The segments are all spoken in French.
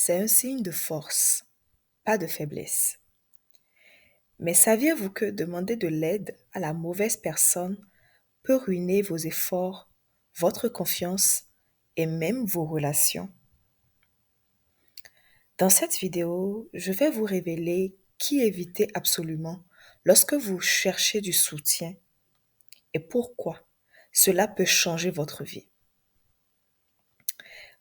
c'est un signe de force, pas de faiblesse. Mais saviez-vous que demander de l'aide à la mauvaise personne peut ruiner vos efforts, votre confiance et même vos relations? Dans cette vidéo, je vais vous révéler qui éviter absolument lorsque vous cherchez du soutien et pourquoi cela peut changer votre vie.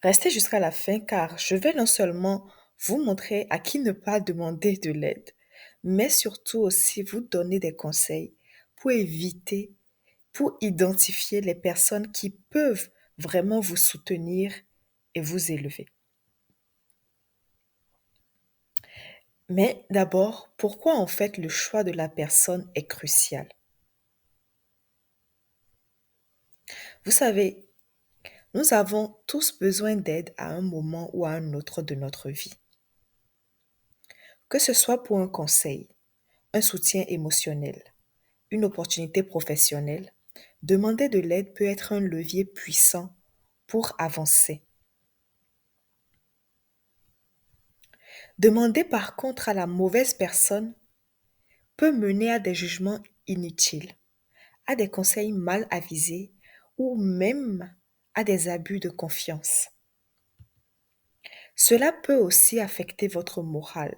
Restez jusqu'à la fin car je vais non seulement vous montrer à qui ne pas demander de l'aide, mais surtout aussi vous donner des conseils pour éviter, pour identifier les personnes qui peuvent vraiment vous soutenir et vous élever. Mais d'abord, pourquoi en fait le choix de la personne est crucial? Vous savez, nous avons tous besoin d'aide à un moment ou à un autre de notre vie. Que ce soit pour un conseil, un soutien émotionnel, une opportunité professionnelle, demander de l'aide peut être un levier puissant pour avancer. Demander par contre à la mauvaise personne peut mener à des jugements inutiles, à des conseils mal avisés ou même à des abus de confiance. Cela peut aussi affecter votre morale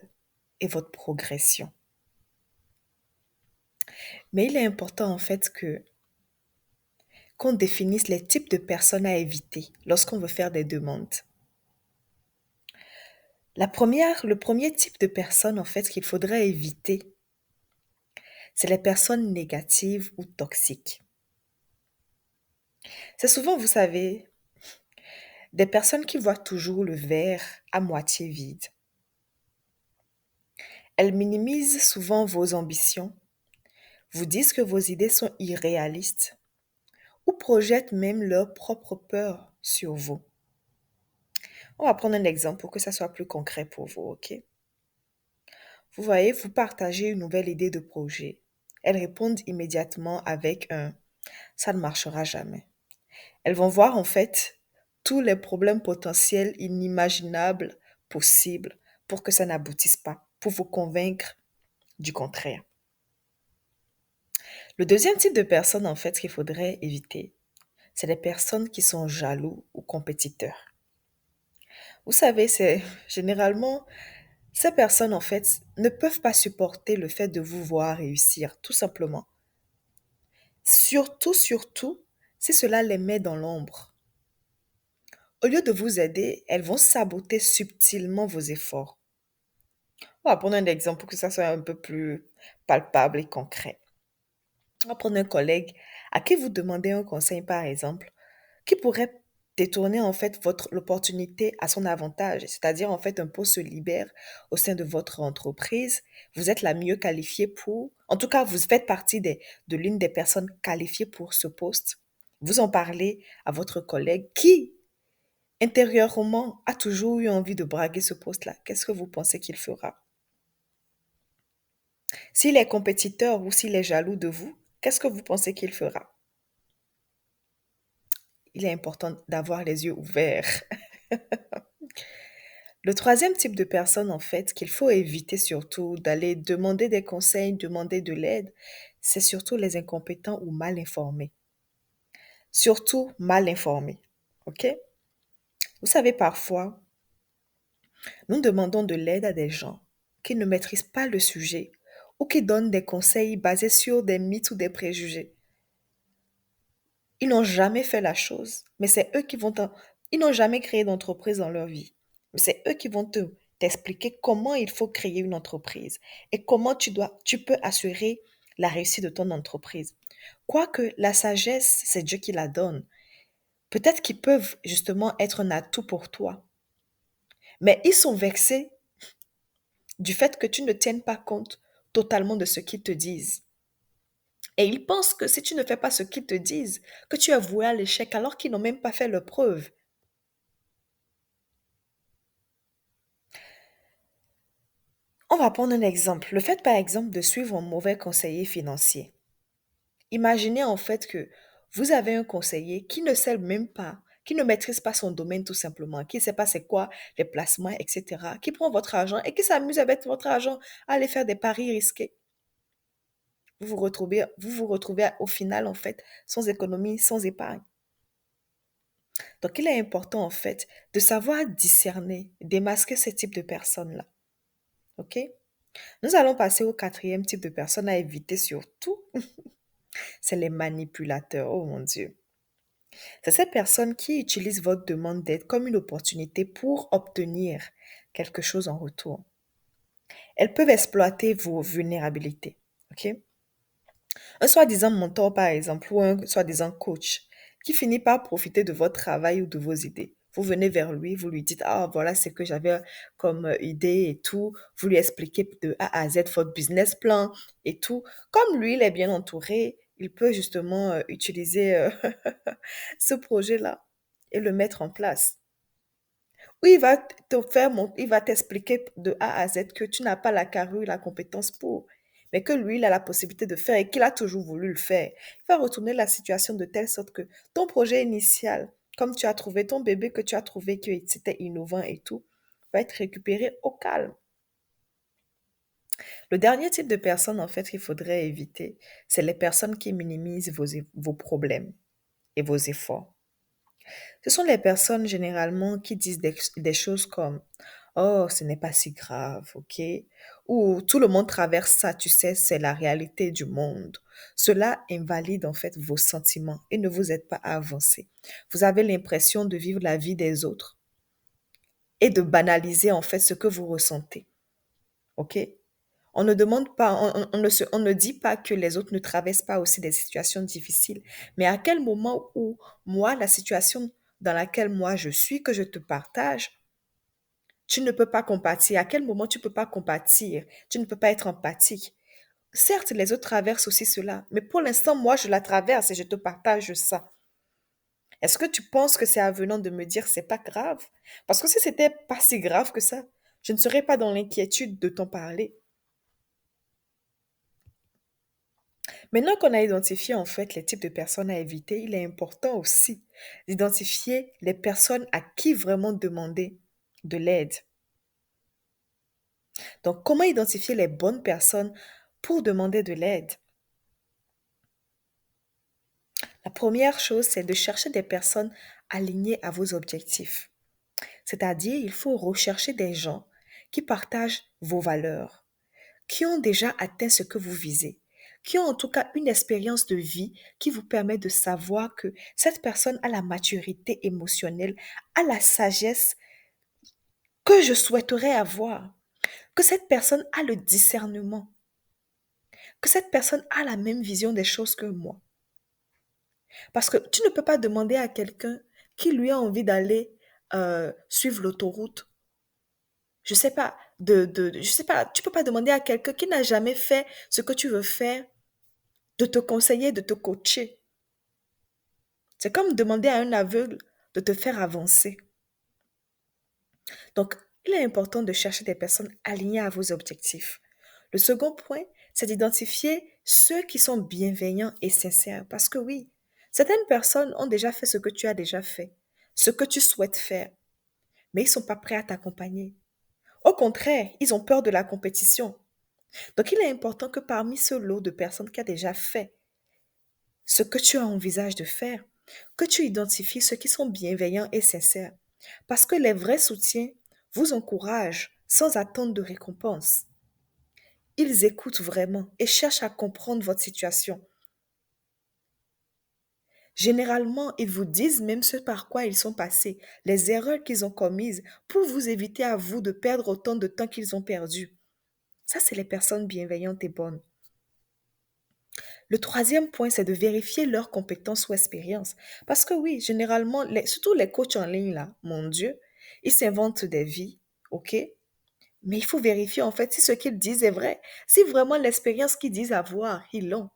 et votre progression. Mais il est important en fait que qu'on définisse les types de personnes à éviter lorsqu'on veut faire des demandes. Le premier type de personne en fait qu'il faudrait éviter, c'est les personnes négatives ou toxiques. C'est souvent, vous savez, des personnes qui voient toujours le verre à moitié vide. Elles minimisent souvent vos ambitions, vous disent que vos idées sont irréalistes ou projettent même leurs propres peurs sur vous. On va prendre un exemple pour que ça soit plus concret pour vous, ok? Vous voyez, vous partagez une nouvelle idée de projet. Elles répondent immédiatement avec un ça ne marchera jamais. Elles vont voir en fait tous les problèmes potentiels inimaginables possibles pour que ça n'aboutisse pas, pour vous convaincre du contraire. Le deuxième type de personnes en fait qu'il faudrait éviter, c'est les personnes qui sont jaloux ou compétiteurs. Vous savez, c'est généralement ces personnes en fait ne peuvent pas supporter le fait de vous voir réussir, tout simplement. Surtout, si cela les met dans l'ombre. Au lieu de vous aider, elles vont saboter subtilement vos efforts. On va prendre un exemple pour que ça soit un peu plus palpable et concret. On va prendre un collègue à qui vous demandez un conseil, par exemple, qui pourrait détourner en fait l'opportunité à son avantage. C'est-à-dire, en fait, un poste se libère au sein de votre entreprise. Vous êtes la mieux qualifiée en tout cas, vous faites partie de l'une des personnes qualifiées pour ce poste. Vous en parlez à votre collègue qui, intérieurement, a toujours eu envie de braguer ce poste-là. Qu'est-ce que vous pensez qu'il fera? S'il est compétiteur ou s'il est jaloux de vous, qu'est-ce que vous pensez qu'il fera? Il est important d'avoir les yeux ouverts. Le troisième type de personne, en fait, qu'il faut éviter surtout d'aller demander des conseils, demander de l'aide, c'est surtout les incompétents ou mal informés. Surtout mal informés. OK? Vous savez, parfois, nous demandons de l'aide à des gens qui ne maîtrisent pas le sujet ou qui donnent des conseils basés sur des mythes ou des préjugés. Ils n'ont jamais fait la chose, mais c'est eux qui ils n'ont jamais créé d'entreprise dans leur vie. Mais c'est eux qui vont t'expliquer comment il faut créer une entreprise et comment tu peux assurer la réussite de ton entreprise. Quoique la sagesse, c'est Dieu qui la donne. Peut-être qu'ils peuvent justement être un atout pour toi. Mais ils sont vexés du fait que tu ne tiennes pas compte totalement de ce qu'ils te disent. Et ils pensent que si tu ne fais pas ce qu'ils te disent, que tu es voué à l'échec alors qu'ils n'ont même pas fait leur preuve. On va prendre un exemple. Le fait par exemple de suivre un mauvais conseiller financier. Imaginez en fait que vous avez un conseiller qui ne sait même pas qui ne maîtrise pas son domaine tout simplement, qui ne sait pas c'est quoi les placements, etc., qui prend votre argent et qui s'amuse avec votre argent à aller faire des paris risqués. Vous vous retrouvez au final, en fait, sans économie, sans épargne. Donc, il est important, en fait, de savoir discerner, démasquer ce type de personnes-là. OK? Nous allons passer au quatrième type de personnes à éviter surtout, c'est les manipulateurs. Oh mon Dieu. C'est ces personnes qui utilisent votre demande d'aide comme une opportunité pour obtenir quelque chose en retour. Elles peuvent exploiter vos vulnérabilités. OK? Un soi-disant mentor, par exemple, ou un soi-disant coach qui finit par profiter de votre travail ou de vos idées. Vous venez vers lui, vous lui dites, ah, voilà ce que j'avais comme idée et tout. Vous lui expliquez de A à Z votre business plan et tout. Comme lui, il est bien entouré, il peut justement utiliser ce projet-là et le mettre en place. Oui, il va t'expliquer de A à Z que tu n'as pas la carrure, la compétence pour, mais que lui, il a la possibilité de faire et qu'il a toujours voulu le faire. Il va retourner la situation de telle sorte que ton projet initial, comme tu as trouvé ton bébé que tu as trouvé que c'était innovant et tout, va être récupéré au calme. Le dernier type de personne, en fait, qu'il faudrait éviter, c'est les personnes qui minimisent vos problèmes et vos efforts. Ce sont les personnes généralement qui disent des choses comme «Oh, ce n'est pas si grave, ok?» ou «Tout le monde traverse ça, tu sais, c'est la réalité du monde». Cela invalide en fait vos sentiments et ne vous aide pas à avancer. Vous avez l'impression de vivre la vie des autres et de banaliser en fait ce que vous ressentez, ok? On ne demande pas, on ne dit pas que les autres ne traversent pas aussi des situations difficiles, mais à quel moment où moi, la situation dans laquelle moi je suis, que je te partage, tu ne peux pas compatir. À quel moment tu ne peux pas compatir? Tu ne peux pas être empathique. Certes, les autres traversent aussi cela, mais pour l'instant, moi, je la traverse et je te partage ça. Est-ce que tu penses que c'est avenant de me dire c'est pas grave? Parce que si c'était pas si grave que ça, je ne serais pas dans l'inquiétude de t'en parler. Maintenant qu'on a identifié en fait les types de personnes à éviter, il est important aussi d'identifier les personnes à qui vraiment demander de l'aide. Donc, comment identifier les bonnes personnes pour demander de l'aide? La première chose, c'est de chercher des personnes alignées à vos objectifs. C'est-à-dire, il faut rechercher des gens qui partagent vos valeurs, qui ont déjà atteint ce que vous visez, qui ont en tout cas une expérience de vie qui vous permet de savoir que cette personne a la maturité émotionnelle, a la sagesse que je souhaiterais avoir, que cette personne a le discernement, que cette personne a la même vision des choses que moi. Parce que tu ne peux pas demander à quelqu'un qui lui a envie d'aller suivre l'autoroute, je sais pas, je sais pas, tu peux pas demander à quelqu'un qui n'a jamais fait ce que tu veux faire de te conseiller, de te coacher. C'est comme demander à un aveugle de te faire avancer. Donc, il est important de chercher des personnes alignées à vos objectifs. Le second point, c'est d'identifier ceux qui sont bienveillants et sincères. Parce que oui, certaines personnes ont déjà fait ce que tu as déjà fait, ce que tu souhaites faire, mais ils ne sont pas prêts à t'accompagner. Au contraire, ils ont peur de la compétition. Donc, il est important que parmi ce lot de personnes qui a déjà fait ce que tu envisages de faire, que tu identifies ceux qui sont bienveillants et sincères. Parce que les vrais soutiens vous encouragent sans attendre de récompense. Ils écoutent vraiment et cherchent à comprendre votre situation. Généralement, ils vous disent même ce par quoi ils sont passés, les erreurs qu'ils ont commises pour vous éviter à vous de perdre autant de temps qu'ils ont perdu. Ça, c'est les personnes bienveillantes et bonnes. Le troisième point, c'est de vérifier leurs compétences ou expériences. Parce que oui, généralement, surtout les coachs en ligne, là, mon Dieu, ils s'inventent des vies, ok? Mais il faut vérifier en fait si ce qu'ils disent est vrai, si vraiment l'expérience qu'ils disent avoir, ils l'ont.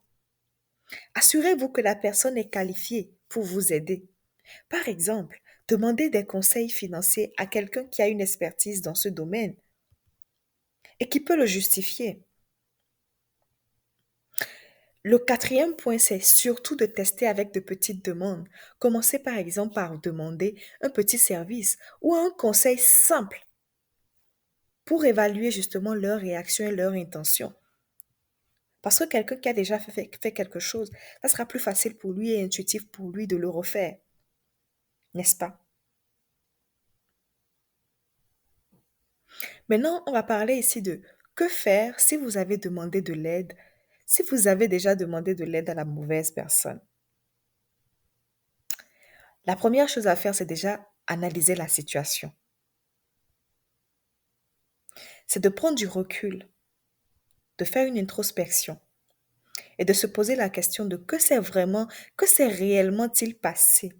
Assurez-vous que la personne est qualifiée pour vous aider. Par exemple, demandez des conseils financiers à quelqu'un qui a une expertise dans ce domaine et qui peut le justifier. Le quatrième point, c'est surtout de tester avec de petites demandes. Commencez par exemple par demander un petit service ou un conseil simple pour évaluer justement leur réaction et leur intention. Parce que quelqu'un qui a déjà fait quelque chose, ça sera plus facile pour lui et intuitif pour lui de le refaire, n'est-ce pas? Maintenant, on va parler ici de que faire si vous avez demandé de l'aide, si vous avez déjà demandé de l'aide à la mauvaise personne. La première chose à faire, c'est déjà analyser la situation. C'est de prendre du recul, de faire une introspection et de se poser la question de que c'est réellement-il passé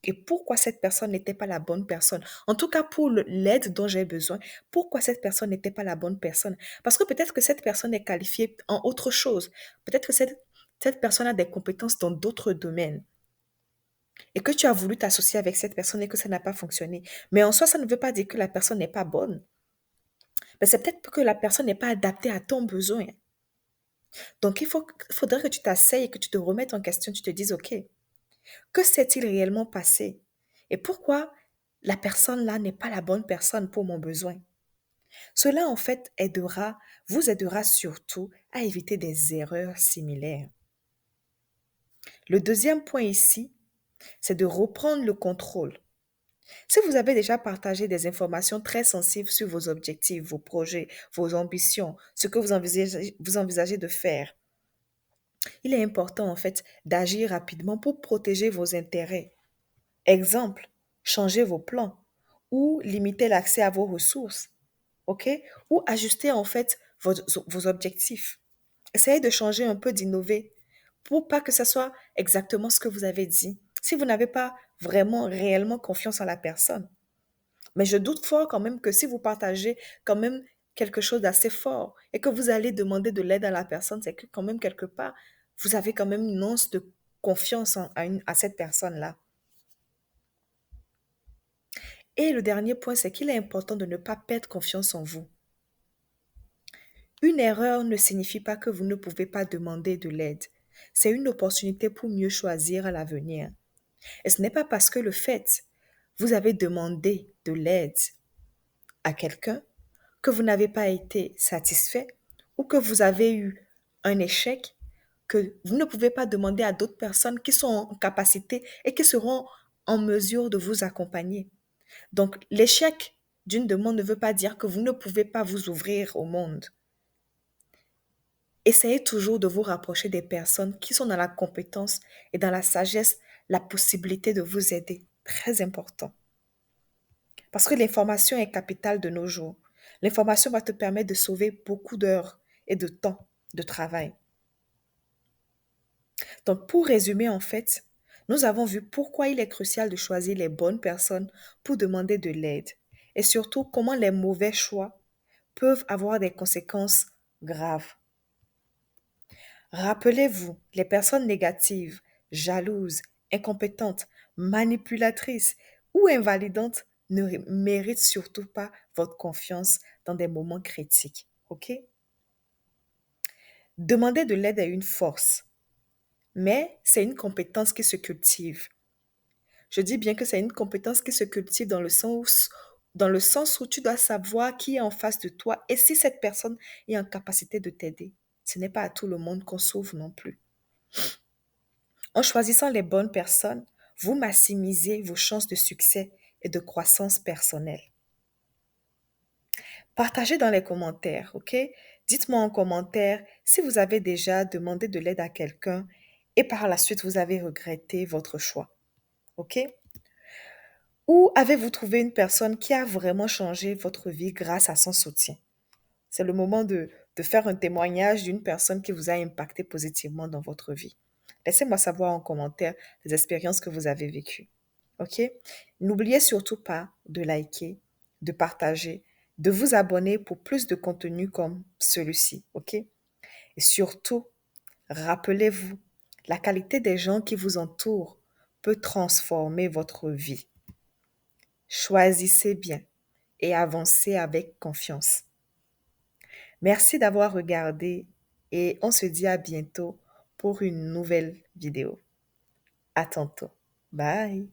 et pourquoi cette personne n'était pas la bonne personne. En tout cas, pour l'aide dont j'ai besoin, pourquoi cette personne n'était pas la bonne personne. Parce que peut-être que cette personne est qualifiée en autre chose. Peut-être que cette personne a des compétences dans d'autres domaines et que tu as voulu t'associer avec cette personne et que ça n'a pas fonctionné. Mais en soi, ça ne veut pas dire que la personne n'est pas bonne. Mais c'est peut-être que la personne n'est pas adaptée à ton besoin. Donc, faudrait que tu t'asseyes et que tu te remettes en question, tu te dises, OK, que s'est-il réellement passé? Et pourquoi la personne-là n'est pas la bonne personne pour mon besoin? Cela, en fait, vous aidera surtout à éviter des erreurs similaires. Le deuxième point ici, c'est de reprendre le contrôle. Si vous avez déjà partagé des informations très sensibles sur vos objectifs, vos projets, vos ambitions, ce que vous envisagez de faire, il est important en fait d'agir rapidement pour protéger vos intérêts. Exemple, changer vos plans ou limiter l'accès à vos ressources, ok? Ou ajuster en fait vos objectifs. Essayez de changer un peu, d'innover pour pas que ce soit exactement ce que vous avez dit. Si vous n'avez pas vraiment, réellement confiance en la personne. Mais je doute fort quand même que si vous partagez quand même quelque chose d'assez fort et que vous allez demander de l'aide à la personne, c'est que quand même quelque part, vous avez quand même une once de confiance à cette personne-là. Et le dernier point, c'est qu'il est important de ne pas perdre confiance en vous. Une erreur ne signifie pas que vous ne pouvez pas demander de l'aide. C'est une opportunité pour mieux choisir à l'avenir. Et ce n'est pas parce que le fait, vous avez demandé de l'aide à quelqu'un que vous n'avez pas été satisfait ou que vous avez eu un échec, que vous ne pouvez pas demander à d'autres personnes qui sont en capacité et qui seront en mesure de vous accompagner. Donc, l'échec d'une demande ne veut pas dire que vous ne pouvez pas vous ouvrir au monde. Essayez toujours de vous rapprocher des personnes qui sont dans la compétence et dans la sagesse, la possibilité de vous aider. Très important. Parce que l'information est capitale de nos jours. L'information va te permettre de sauver beaucoup d'heures et de temps de travail. Donc, pour résumer, en fait, nous avons vu pourquoi il est crucial de choisir les bonnes personnes pour demander de l'aide et surtout comment les mauvais choix peuvent avoir des conséquences graves. Rappelez-vous, les personnes négatives, jalouses, incompétentes, manipulatrices ou invalidantes ne méritent surtout pas votre confiance dans des moments critiques. OK? Demander de l'aide est une force, mais c'est une compétence qui se cultive. Je dis bien que c'est une compétence qui se cultive dans le sens où tu dois savoir qui est en face de toi et si cette personne est en capacité de t'aider. Ce n'est pas à tout le monde qu'on s'ouvre non plus. En choisissant les bonnes personnes, vous maximisez vos chances de succès et de croissance personnelle. Partagez dans les commentaires, ok? Dites-moi en commentaire si vous avez déjà demandé de l'aide à quelqu'un et par la suite vous avez regretté votre choix, ok? Ou avez-vous trouvé une personne qui a vraiment changé votre vie grâce à son soutien? C'est le moment de faire un témoignage d'une personne qui vous a impacté positivement dans votre vie. Laissez-moi savoir en commentaire les expériences que vous avez vécues. OK? N'oubliez surtout pas de liker, de partager, de vous abonner pour plus de contenu comme celui-ci. OK? Et surtout, rappelez-vous, la qualité des gens qui vous entourent peut transformer votre vie. Choisissez bien et avancez avec confiance. Merci d'avoir regardé et on se dit à bientôt pour une nouvelle vidéo. À tantôt. Bye.